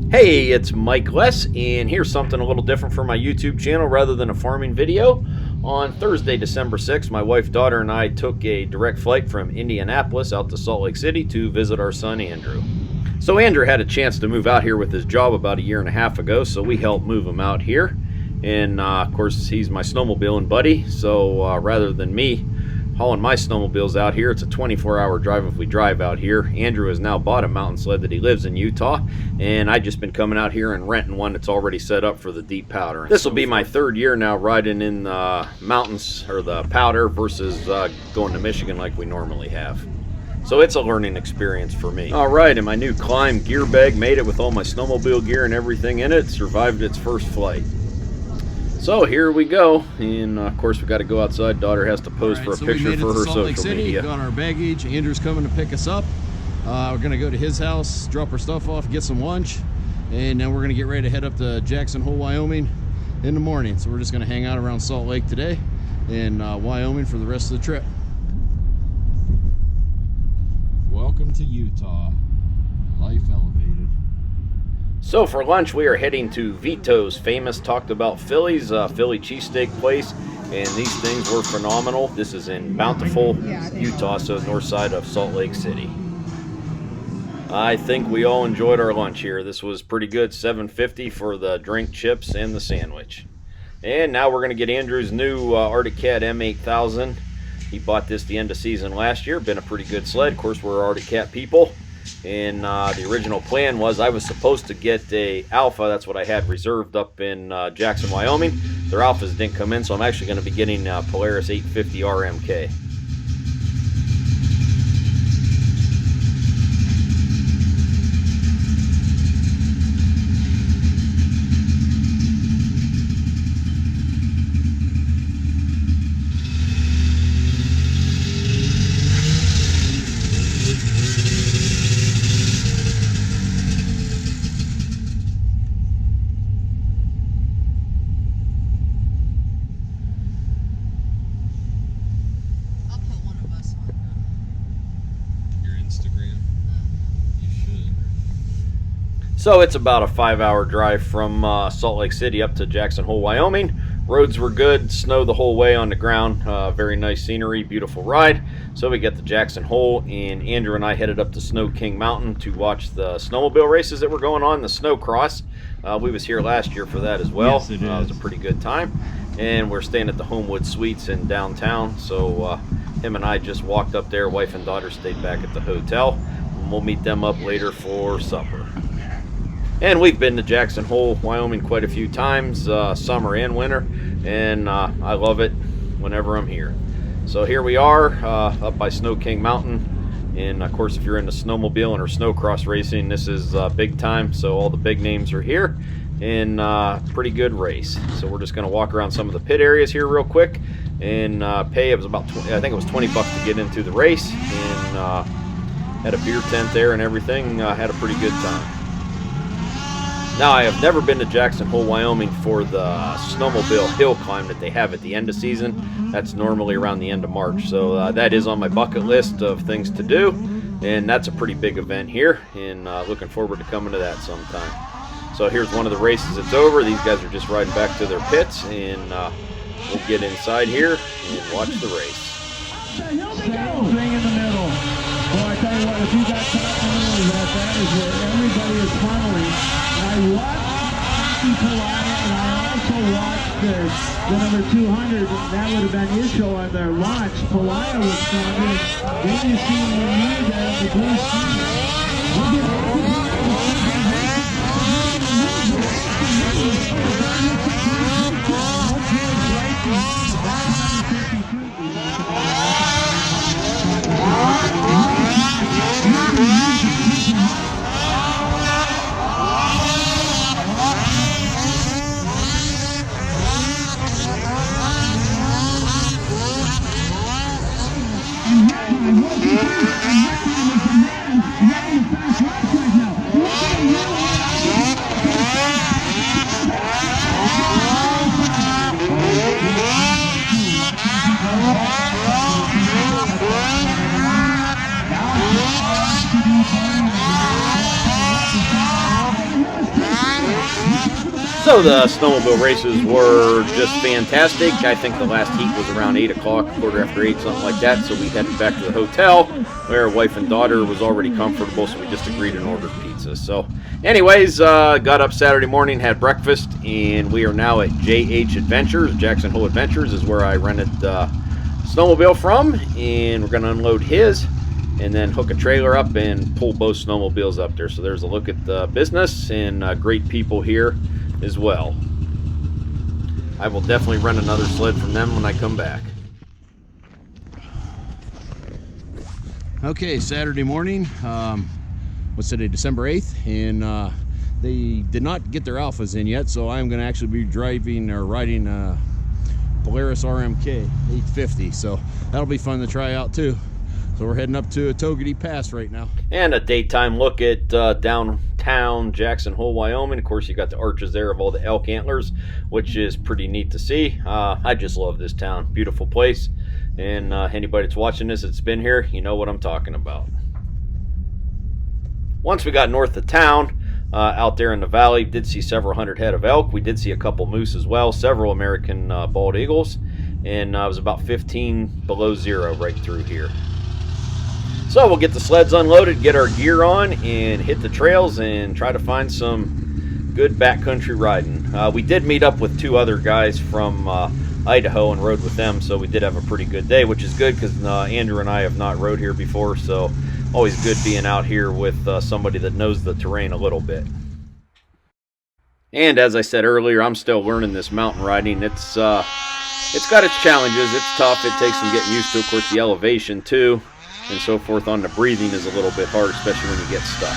Hey, it's Mike Less, and here's something a little different for my YouTube channel rather than a farming video. On Thursday, December 6th, my wife, daughter, and I took a direct flight from Indianapolis out to Salt Lake City to visit our son, Andrew. So Andrew had a chance to move out here with his job about a year and a half ago, so we helped move him out here. And of course, he's my snowmobiling buddy, so rather than me hauling my snowmobiles out here, it's a 24-hour drive if we drive out here. Andrew has now bought a mountain sled that he lives in Utah, and I've just been coming out here and renting one that's already set up for the deep powder. This will be my third year now riding in the mountains, or the powder, versus going to Michigan like we normally have. So it's a learning experience for me. All right, and my new Climb gear bag made it with all my snowmobile gear and everything in it. Survived its first flight. So here we go, and of course we got to go outside. Daughter has to pose for a picture for her social media. Got our baggage. Andrew's coming to pick us up. We're gonna go to his house, drop our stuff off, get some lunch, and then we're gonna get ready to head up to Jackson Hole, Wyoming in the morning. So we're just gonna hang out around Salt Lake today in Wyoming for the rest of the trip. Welcome to Utah. Life elevated. So for lunch, we are heading to Vito's famous talked about Philly's Philly cheesesteak place, and these things were phenomenal. This is in Bountiful, Utah, so north side of Salt Lake City. I think we all enjoyed our lunch here. This was pretty good, $7.50 for the drink, chips, and the sandwich. And now we're going to get Andrew's new Arctic Cat M8000. He bought this the end of season last year. Been a pretty good sled. Of course, we're Arctic Cat people. And the original plan was I was supposed to get a Alpha. That's what I had reserved up in Jackson, Wyoming. Their Alphas didn't come in, so I'm actually going to be getting Polaris 850 RMK. So it's about a 5-hour drive from Salt Lake City up to Jackson Hole, Wyoming. Roads were good, snow the whole way on the ground, very nice scenery, beautiful ride. So we get to Jackson Hole, and Andrew and I headed up to Snow King Mountain to watch the snowmobile races that were going on, the Snow Cross. We was here last year for that as well. Yes, it was a pretty good time. And we're staying at the Homewood Suites in downtown, so him and I just walked up there. Wife and daughter stayed back at the hotel, and we'll meet them up later for supper. And we've been to Jackson Hole, Wyoming quite a few times, summer and winter, and I love it whenever I'm here. So here we are up by Snow King Mountain, and of course if you're into snowmobiling or snowcross racing, this is big time, so all the big names are here, and pretty good race. So we're just going to walk around some of the pit areas here real quick, and pay, it was about I think it was $20 to get into the race, and had a beer tent there and everything, had a pretty good time. Now, I have never been to Jackson Hole, Wyoming for the snowmobile hill climb that they have at the end of season. That's normally around the end of March. So that is on my bucket list of things to do. And that's a pretty big event here. And looking forward to coming to that sometime. So here's one of the races that's over. These guys are just riding back to their pits. And we'll get inside here and watch the race. Here we go! Thing in the middle. Well, I tell you what, if you got time, that is where everybody is funneling. I watched Polaya, and I also watched the number 200. That would have been his show on their launch. Polaya was coming. Then you see me there in the blue So the snowmobile races were just fantastic. I think the last heat was around 8 o'clock, quarter after 8, something like that. So we headed back to the hotel where wife and daughter was already comfortable, so we just agreed and ordered pizza. So anyways, got up Saturday morning, had breakfast, and we are now at JH Adventures. Jackson Hole Adventures is where I rented snowmobile from, and we're going to unload his and then hook a trailer up and pull both snowmobiles up there. So there's a look at the business, and great people here as well. I will definitely rent another sled from them when I come back. Okay, Saturday morning, what's today, December 8th, and they did not get their alphas in yet, so I'm going to actually be driving or riding Polaris RMK 850, so that'll be fun to try out too. So we're heading up to Togwotee Pass right now. And a daytime look at downtown Jackson Hole, Wyoming. Of course, you got the arches there of all the elk antlers, which is pretty neat to see. I just love this town. Beautiful place. And anybody that's watching this that's been here, you know what I'm talking about. Once we got north of town, out there in the valley, did see several hundred head of elk. We did see a couple moose as well, several American bald eagles. And it was about 15 below zero right through here. So we'll get the sleds unloaded, get our gear on, and hit the trails and try to find some good backcountry riding. We did meet up with 2 other guys from Idaho and rode with them, so we did have a pretty good day, which is good because Andrew and I have not rode here before, so always good being out here with somebody that knows the terrain a little bit. And as I said earlier, I'm still learning this mountain riding. It's got its challenges. It's tough. It takes some getting used to. Of course, the elevation too, and so forth on the breathing is a little bit hard, especially when you get stuck.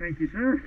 Thank you, sir.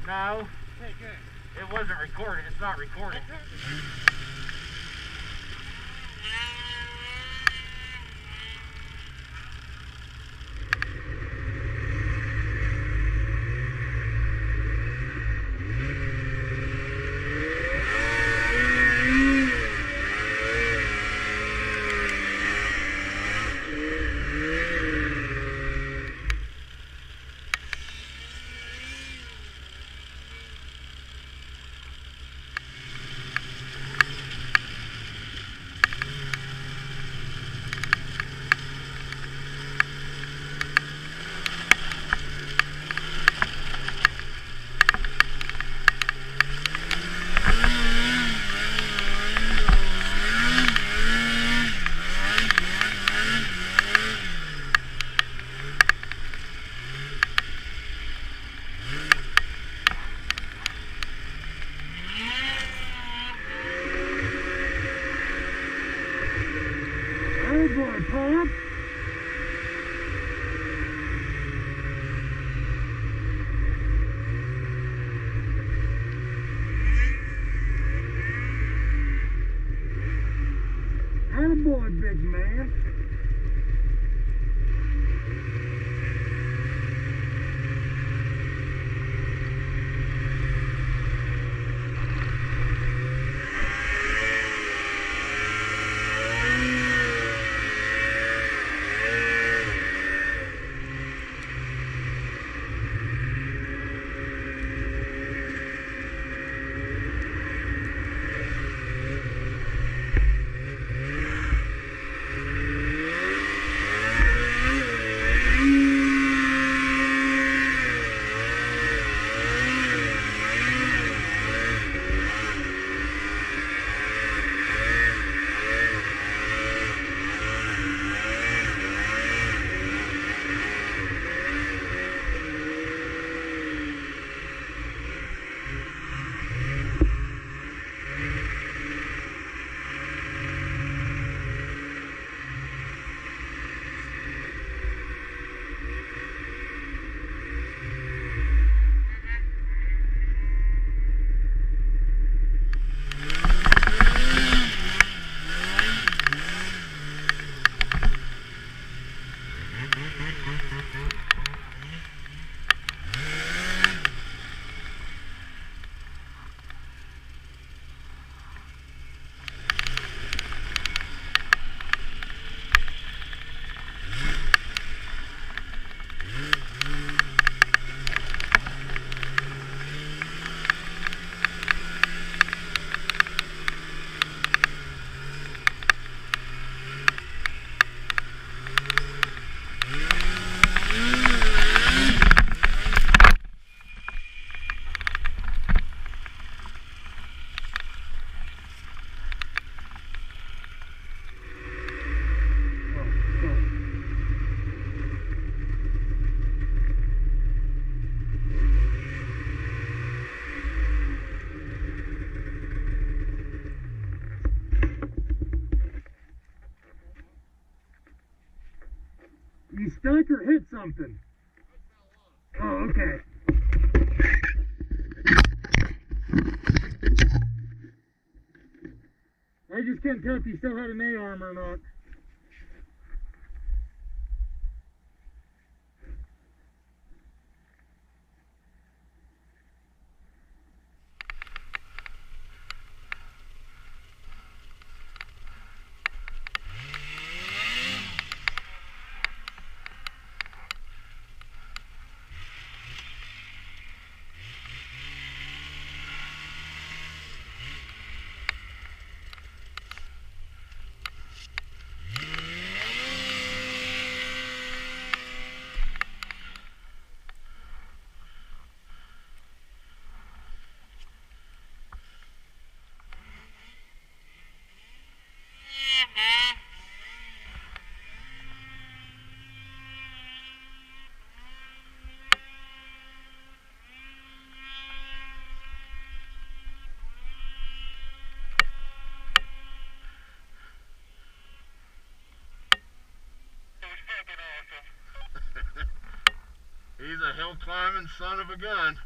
No. Okay, good. It wasn't recording. It's not recording. Good boy, Pop. Attaboy, big man. stuck or hit something? Oh, okay. I just couldn't tell if you still had an A-arm or not. He's a hill climbing son of a gun.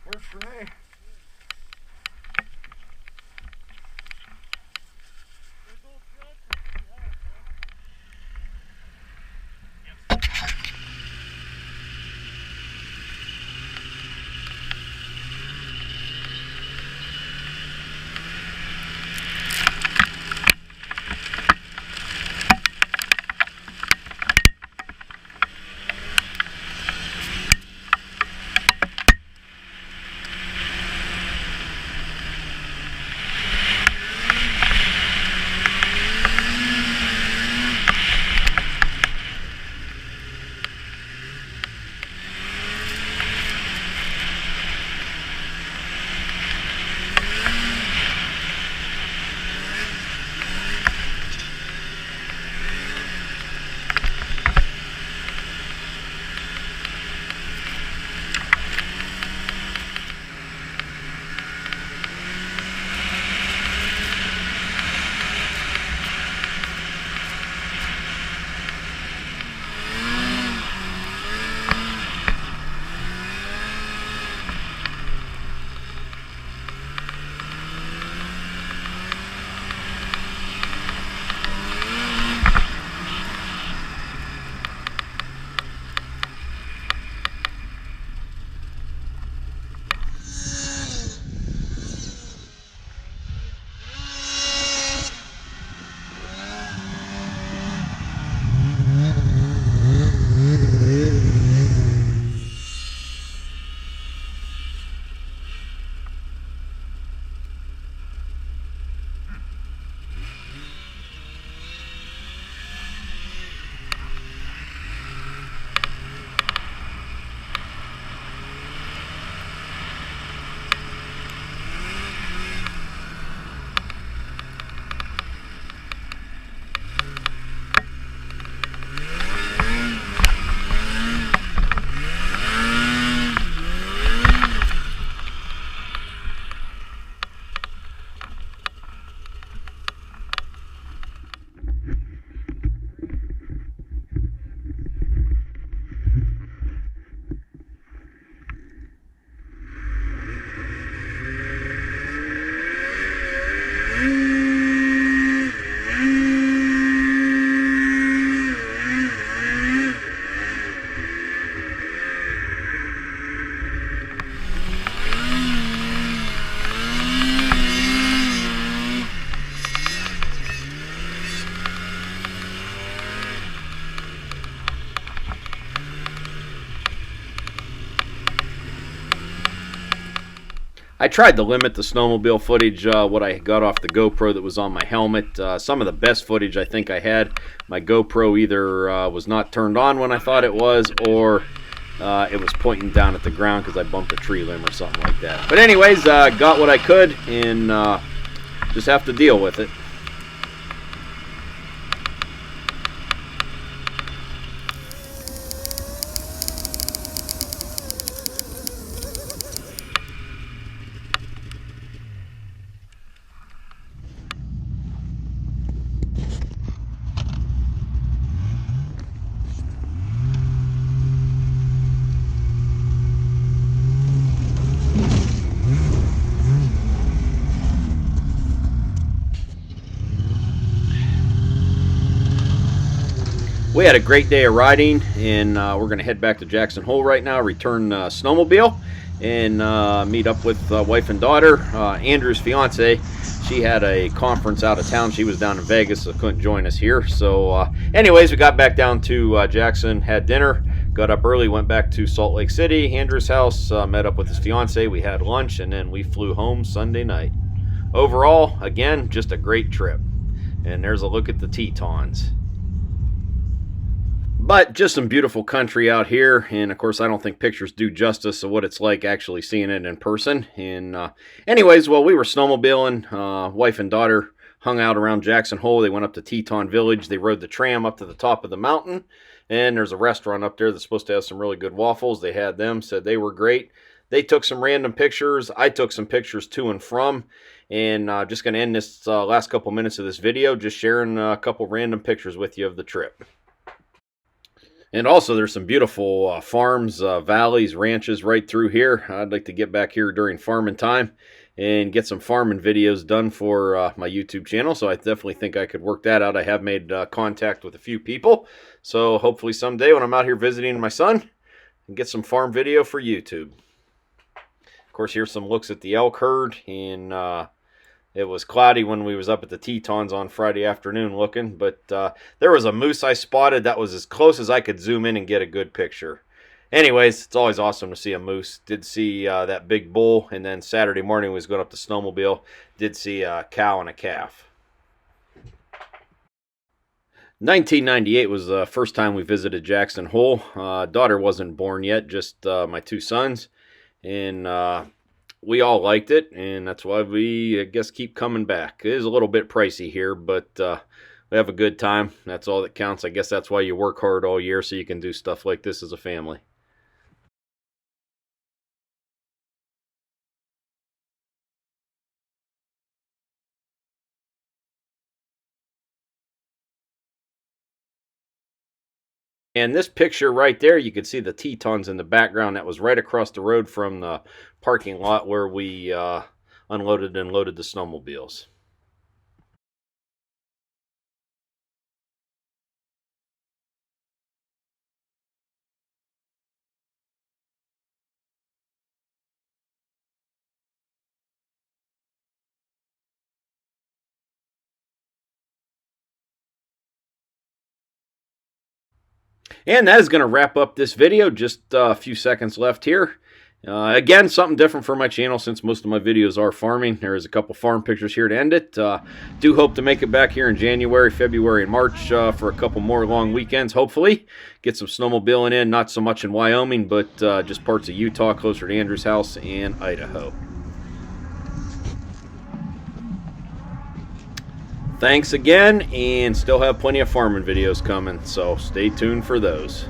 Works for me. I tried to limit the snowmobile footage, what I got off the GoPro that was on my helmet. Some of the best footage I think I had, my GoPro either was not turned on when I thought it was, or it was pointing down at the ground because I bumped a tree limb or something like that. But anyways, got what I could, and just have to deal with it. We had a great day of riding, and we're going to head back to Jackson Hole right now, return Snowmobile, and meet up with wife and daughter. Andrew's fiance, she had a conference out of town. She was down in Vegas, so couldn't join us here. So anyways, we got back down to Jackson, had dinner, got up early, went back to Salt Lake City, Andrew's house, met up with his fiance, we had lunch, and then we flew home Sunday night. Overall, again, just a great trip. And there's a look at the Tetons. But just some beautiful country out here, and of course I don't think pictures do justice of what it's like actually seeing it in person. And anyways, well, we were snowmobiling, wife and daughter hung out around Jackson Hole. They went up to Teton Village, they rode the tram up to the top of the mountain, and there's a restaurant up there that's supposed to have some really good waffles. They had them, said they were great. They took some random pictures, I took some pictures to and from, and just going to end this last couple minutes of this video just sharing a couple random pictures with you of the trip. And also, there's some beautiful farms, valleys, ranches right through here. I'd like to get back here during farming time and get some farming videos done for my YouTube channel. So I definitely think I could work that out. I have made contact with a few people. So hopefully someday when I'm out here visiting my son, I can get some farm video for YouTube. Of course, here's some looks at the elk herd. And it was cloudy when we was up at the Tetons on Friday afternoon looking, but there was a moose I spotted that was as close as I could zoom in and get a good picture. Anyways, it's always awesome to see a moose. Did see that big bull, and then Saturday morning we was going up to Snowmobile, did see a cow and a calf. 1998 was the first time we visited Jackson Hole. Daughter wasn't born yet, just my two sons, and we all liked it, and that's why we, I guess, keep coming back. It is a little bit pricey here, but we have a good time. That's all that counts. I guess that's why you work hard all year, so you can do stuff like this as a family. And this picture right there, you could see the Tetons in the background. That was right across the road from the parking lot where we unloaded and loaded the snowmobiles. And that is going to wrap up this video. Just a few seconds left here. Again, something different for my channel since most of my videos are farming. There is a couple farm pictures here to end it. Do hope to make it back here in January, February, and March for a couple more long weekends, hopefully. Get some snowmobiling in, not so much in Wyoming, but just parts of Utah, closer to Andrew's house, and Idaho. Thanks again, and still have plenty of farming videos coming, so stay tuned for those.